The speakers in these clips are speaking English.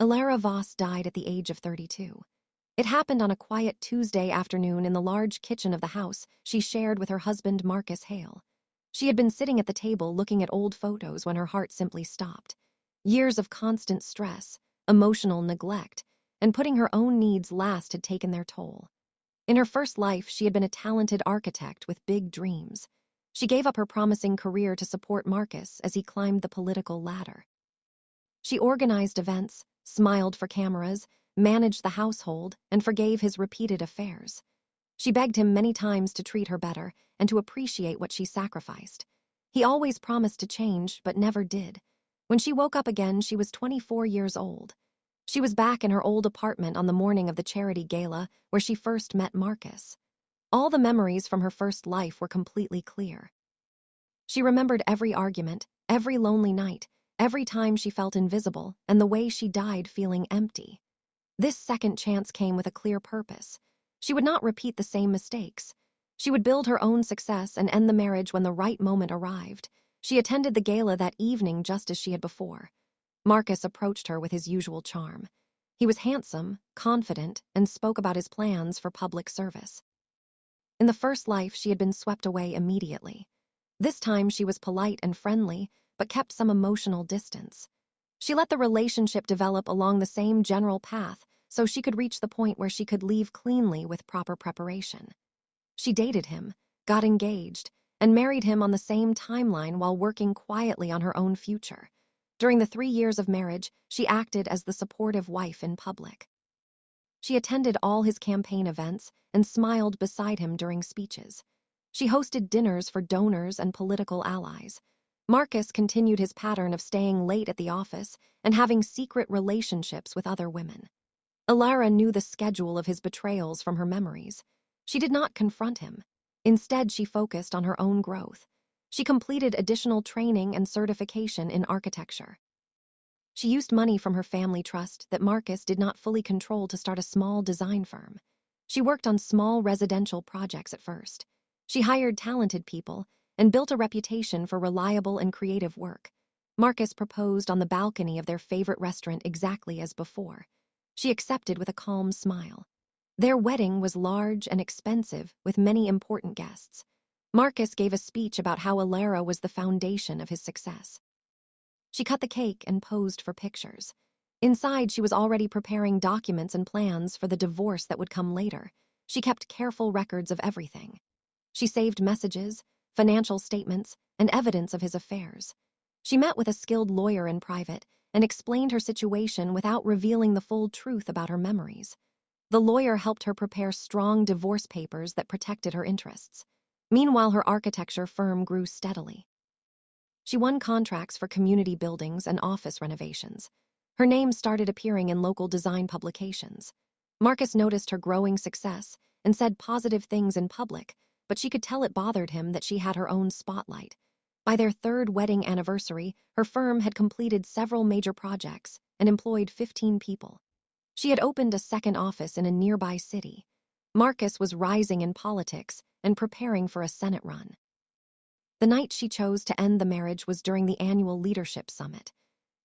Alara Voss died at the age of 32. It happened on a quiet Tuesday afternoon in the large kitchen of the house she shared with her husband Marcus Hale. She had been sitting at the table looking at old photos when her heart simply stopped. Years of constant stress, emotional neglect, and putting her own needs last had taken their toll. In her first life, she had been a talented architect with big dreams. She gave up her promising career to support Marcus as he climbed the political ladder. She organized events, smiled for cameras, managed the household, and forgave his repeated affairs. She begged him many times to treat her better and to appreciate what she sacrificed. He always promised to change, but never did. When she woke up again, she was 24 years old. She was back in her old apartment on the morning of the charity gala where she first met Marcus. All the memories from her first life were completely clear. She remembered every argument, every lonely night, every time she felt invisible, and the way she died feeling empty. This second chance came with a clear purpose. She would not repeat the same mistakes. She would build her own success and end the marriage when the right moment arrived. She attended the gala that evening just as she had before. Marcus approached her with his usual charm. He was handsome, confident, and spoke about his plans for public service. In the first life, she had been swept away immediately. This time, she was polite and friendly, but kept some emotional distance. She let the relationship develop along the same general path so she could reach the point where she could leave cleanly with proper preparation. She dated him, got engaged, and married him on the same timeline while working quietly on her own future. During the 3 years of marriage, she acted as the supportive wife in public. She attended all his campaign events and smiled beside him during speeches. She hosted dinners for donors and political allies. Marcus continued his pattern of staying late at the office and having secret relationships with other women. Alara knew the schedule of his betrayals from her memories. She did not confront him. Instead, she focused on her own growth. She completed additional training and certification in architecture. She used money from her family trust that Marcus did not fully control to start a small design firm. She worked on small residential projects at first. She hired talented people and built a reputation for reliable and creative work. Marcus proposed on the balcony of their favorite restaurant exactly as before. She accepted with a calm smile. Their wedding was large and expensive, with many important guests. Marcus gave a speech about how Alara was the foundation of his success. She cut the cake and posed for pictures. Inside, she was already preparing documents and plans for the divorce that would come later. She kept careful records of everything. She saved messages, financial statements, and evidence of his affairs. She met with a skilled lawyer in private and explained her situation without revealing the full truth about her memories. The lawyer helped her prepare strong divorce papers that protected her interests. Meanwhile, her architecture firm grew steadily. She won contracts for community buildings and office renovations. Her name started appearing in local design publications. Marcus noticed her growing success and said positive things in public, but she could tell it bothered him that she had her own spotlight. By their third wedding anniversary, her firm had completed several major projects and employed 15 people. She had opened a second office in a nearby city. Marcus was rising in politics and preparing for a Senate run. The night she chose to end the marriage was during the annual leadership summit.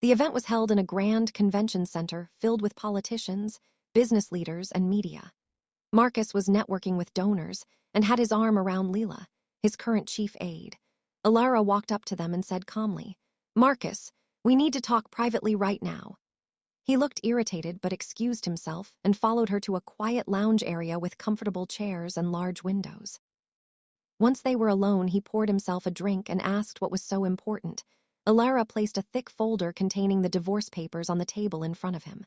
The event was held in a grand convention center filled with politicians, business leaders, and media. Marcus was networking with donors and had his arm around Leela, his current chief aide. Alara walked up to them and said calmly, "Marcus, we need to talk privately right now." He looked irritated but excused himself and followed her to a quiet lounge area with comfortable chairs and large windows. Once they were alone, he poured himself a drink and asked what was so important. Alara placed a thick folder containing the divorce papers on the table in front of him.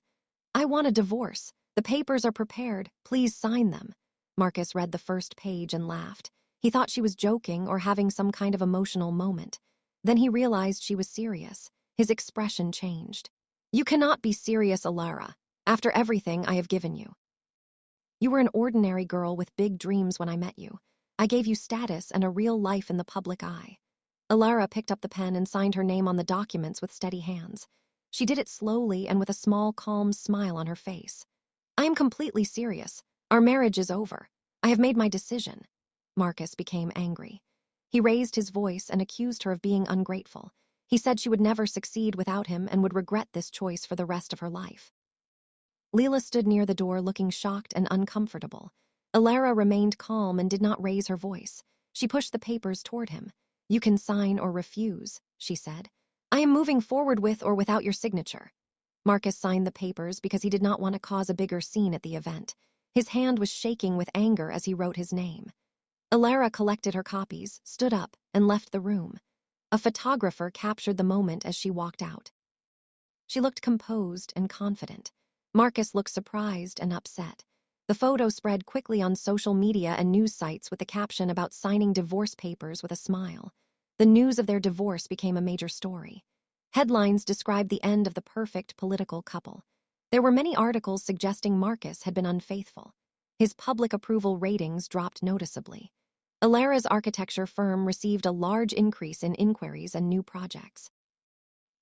"I want a divorce. The papers are prepared. Please sign them." Marcus read the first page and laughed. He thought she was joking or having some kind of emotional moment. Then he realized she was serious. His expression changed. "You cannot be serious, Alara, after everything I have given you. You were an ordinary girl with big dreams when I met you. I gave you status and a real life in the public eye." Alara picked up the pen and signed her name on the documents with steady hands. She did it slowly and with a small, calm smile on her face. "I am completely serious. Our marriage is over. I have made my decision." Marcus became angry. He raised his voice and accused her of being ungrateful. He said she would never succeed without him and would regret this choice for the rest of her life. Leela stood near the door looking shocked and uncomfortable. Alara remained calm and did not raise her voice. She pushed the papers toward him. "You can sign or refuse," she said. "I am moving forward with or without your signature." Marcus signed the papers because he did not want to cause a bigger scene at the event. His hand was shaking with anger as he wrote his name. Alara collected her copies, stood up, and left the room. A photographer captured the moment as she walked out. She looked composed and confident. Marcus looked surprised and upset. The photo spread quickly on social media and news sites with the caption about signing divorce papers with a smile. The news of their divorce became a major story. Headlines described the end of the perfect political couple. There were many articles suggesting Marcus had been unfaithful. His public approval ratings dropped noticeably. Alara's architecture firm received a large increase in inquiries and new projects.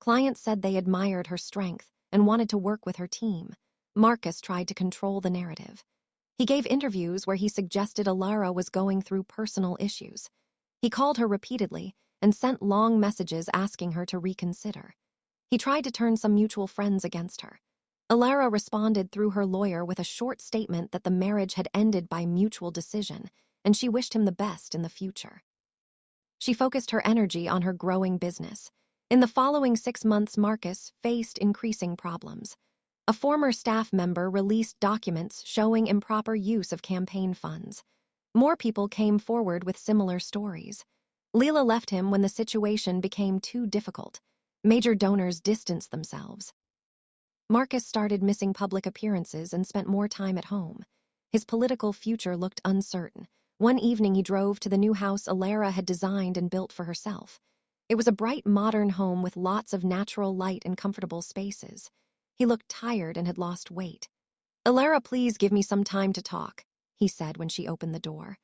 Clients said they admired her strength and wanted to work with her team. Marcus tried to control the narrative. He gave interviews where he suggested Alara was going through personal issues. He called her repeatedly and sent long messages asking her to reconsider. He tried to turn some mutual friends against her. Alara responded through her lawyer with a short statement that the marriage had ended by mutual decision, and she wished him the best in the future. She focused her energy on her growing business. In the following 6 months, Marcus faced increasing problems. A former staff member released documents showing improper use of campaign funds. More people came forward with similar stories. Leela left him when the situation became too difficult. Major donors distanced themselves. Marcus started missing public appearances and spent more time at home. His political future looked uncertain. One evening he drove to the new house Alara had designed and built for herself. It was a bright, modern home with lots of natural light and comfortable spaces. He looked tired and had lost weight. "Alara, please give me some time to talk," he said when she opened the door.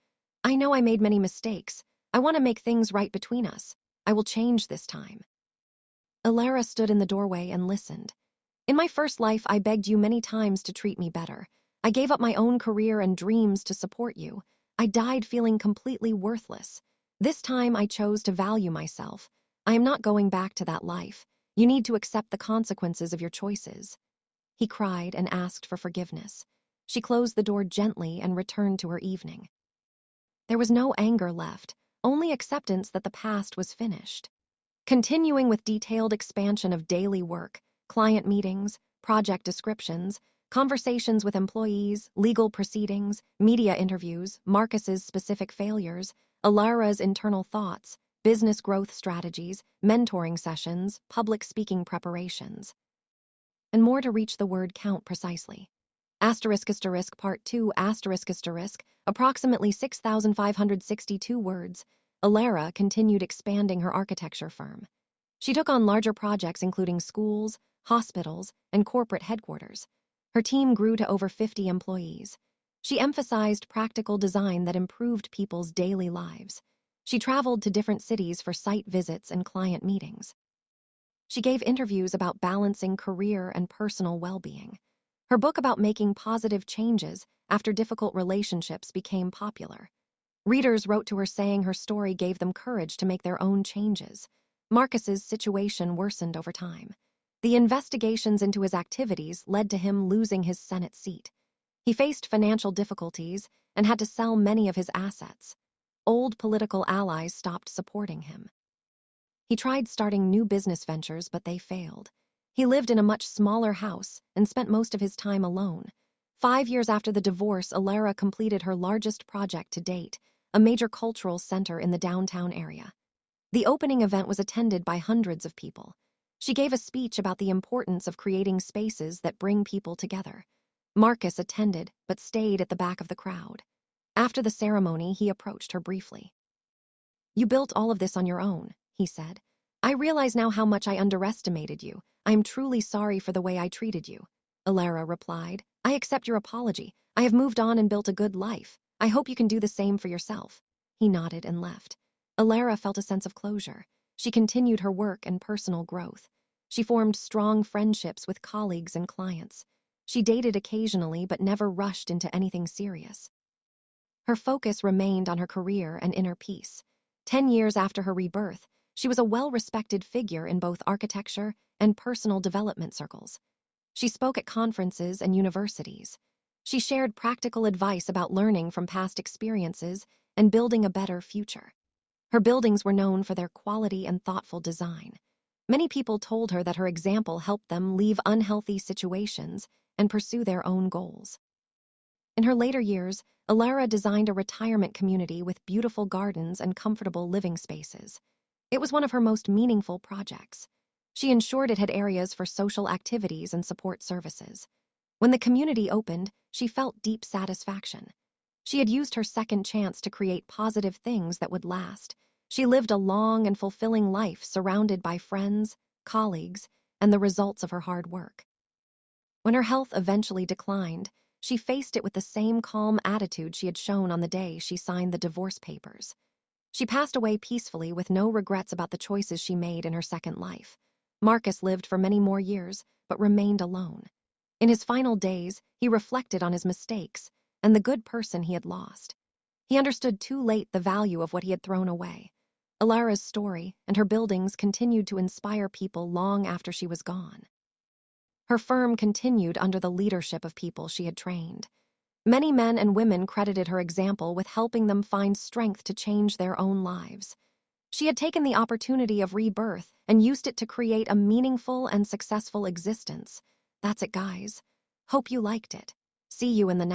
"I know I made many mistakes. I want to make things right between us. I will change this time." Alara stood in the doorway and listened. "In my first life, I begged you many times to treat me better. I gave up my own career and dreams to support you. I died feeling completely worthless. This time I chose to value myself. I am not going back to that life. You need to accept the consequences of your choices." He cried and asked for forgiveness. She closed the door gently and returned to her evening. There was no anger left, only acceptance that the past was finished. Continuing with detailed expansion of daily work, client meetings, project descriptions, conversations with employees, legal proceedings, media interviews, Marcus's specific failures, Alara's internal thoughts, business growth strategies, mentoring sessions, public speaking preparations. And more to reach the word count precisely. *** Part 2 *** approximately 6,562 words. Alara continued expanding her architecture firm. She took on larger projects including schools, hospitals, and corporate headquarters. Her team grew to over 50 employees. She emphasized practical design that improved people's daily lives. She traveled to different cities for site visits and client meetings. She gave interviews about balancing career and personal well-being. Her book about making positive changes after difficult relationships became popular. Readers wrote to her saying her story gave them courage to make their own changes. Marcus's situation worsened over time. The investigations into his activities led to him losing his Senate seat. He faced financial difficulties and had to sell many of his assets. Old political allies stopped supporting him. He tried starting new business ventures, but they failed. He lived in a much smaller house and spent most of his time alone. 5 years after the divorce, Alara completed her largest project to date, a major cultural center in the downtown area. The opening event was attended by hundreds of people. She gave a speech about the importance of creating spaces that bring people together. Marcus attended, but stayed at the back of the crowd. After the ceremony, he approached her briefly. "You built all of this on your own," he said. "I realize now how much I underestimated you. I am truly sorry for the way I treated you." Alara replied, "I accept your apology. I have moved on and built a good life. I hope you can do the same for yourself." He nodded and left. Alara felt a sense of closure. She continued her work and personal growth. She formed strong friendships with colleagues and clients. She dated occasionally but never rushed into anything serious. Her focus remained on her career and inner peace. 10 years after her rebirth, she was a well-respected figure in both architecture and personal development circles. She spoke at conferences and universities. She shared practical advice about learning from past experiences and building a better future. Her buildings were known for their quality and thoughtful design. Many people told her that her example helped them leave unhealthy situations and pursue their own goals. In her later years, Alara designed a retirement community with beautiful gardens and comfortable living spaces. It was one of her most meaningful projects. She ensured it had areas for social activities and support services. When the community opened, she felt deep satisfaction. She had used her second chance to create positive things that would last. She lived a long and fulfilling life surrounded by friends, colleagues, and the results of her hard work. When her health eventually declined, she faced it with the same calm attitude she had shown on the day she signed the divorce papers. She passed away peacefully with no regrets about the choices she made in her second life. Marcus lived for many more years, but remained alone. In his final days, he reflected on his mistakes and the good person he had lost. He understood too late the value of what he had thrown away. Alara's story and her buildings continued to inspire people long after she was gone. Her firm continued under the leadership of people she had trained. Many men and women credited her example with helping them find strength to change their own lives. She had taken the opportunity of rebirth and used it to create a meaningful and successful existence. That's it, guys. Hope you liked it. See you in the next